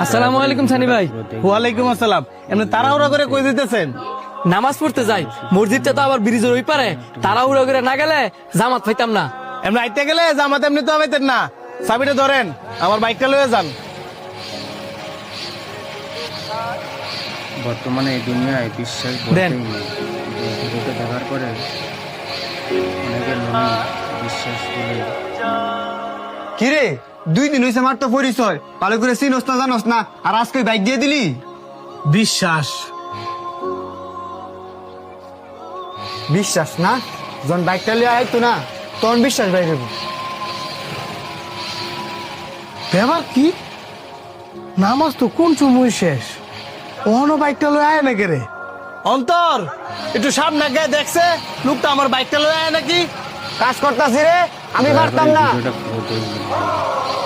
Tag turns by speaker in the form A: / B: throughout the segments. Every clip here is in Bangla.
A: আসসালামু আলাইকুম সানি ভাই।
B: ওয়ালাইকুম আসসালাম। এমনি তাড়াহুড়া করে কই দিতেছেন?
A: নামাজ পড়তে যাই, মসজিদটা তো আবার ব্রিজের ওই পারে, তাড়াহুড়ো করে না গেলে জামাত পাইতাম না।
B: এমনি আইতে গেলে জামাত এমনি তো পাইতেন না। চাবিটা ধরেন, আমার বাইকটা লয়ে যান।
C: বর্তমানে এই দুনিয়ায় বিশ্বাস
A: দেন।
C: বলতেই নেই। এই ভিডিওটা দেখার পরে অনেকের মনে বিশ্বাস করে
D: কিরে 2 দিন হয়েছে মাত্র পরিচয়, ভালো করে চিনস না জানস না, আর আজকে বাইক দিয়ে দিলি।
B: বিশ্বাস
D: বিশ্বাস না, যখন বাইকটা লিয়ে আইতো না তখন বিশ্বাস বাইরে।
B: ব্যাপার কি? নামাজ তো কোন সময় শেষ, ওহনো বাইকটা লয়ে আয় নাকি রে? অন্তর একটু সামনে গিয়ে দেখছে লোকটা আমার বাইকটা লয়ে আয় নাকি?
D: কাজ করতাছি রে, আমি পারতাম না।
C: ভিডিওটা পুরো দেখবেন।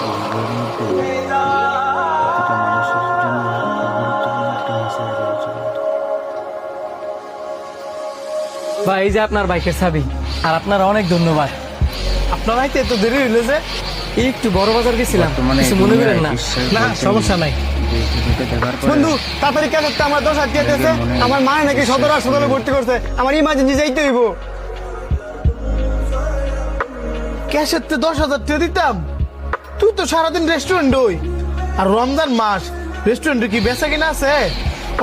C: এই ভিডিওর মধ্যে প্রতিটা মানুষের জন্য গুরুত্বপূর্ণ একটা মেসেজ রয়েছে।
A: ভাই এই যে আপনার বাইকের চাবি, আর আপনার অনেক ধন্যবাদ।
B: আপনার আইতে এত দেরি হইলো যে?
A: একটু বড় বাজার গেছিলাম,
C: বর্তমানে এই
A: কিছু মনে করেন
C: দুনিয়ায়
A: না।
C: বিশ্বাস
B: না
C: বলতেই
B: সমস্যা নাই।
C: এই ভিডিওটা দেখার পরে
D: বন্ধু তাড়াতাড়ি কেন আমার 10,000 টাকা দিয়েছে, আমার মা নাকি সদর হাসপাতালে ভর্তি করছে, আমার ইমার্জেন্সি যাইতে হইব।
B: ক্যাশের তে 10,000 টাকা দিতাম। তুই তো সারাদিন রেস্টুরেন্ট হই, আর রমজান মাস রেস্টুরেন্টে কি বেচা কিনা আছে?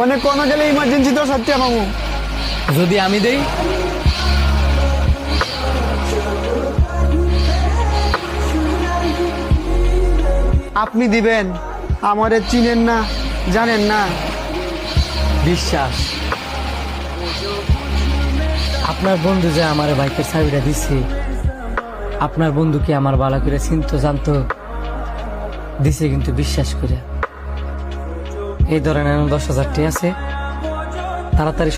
D: অনেক কোনো গেলে ইমার্জেন্সি 10,000 টাকা মামু।
A: যদি আমি দেই?
D: আপনি দিবেন, আমারে চিনেন না জানেন না।
A: বিশ্বাস। আপনার বন্ধু যে আমার বাইকের চাবিটা দিছে, আপনার বন্ধুকে আমার ভালো করে চিনতো জানতো, দিছে কিন্তু বিশ্বাস করে। এই ধরনের 10,000 টাকা আছে, তাড়াতাড়ি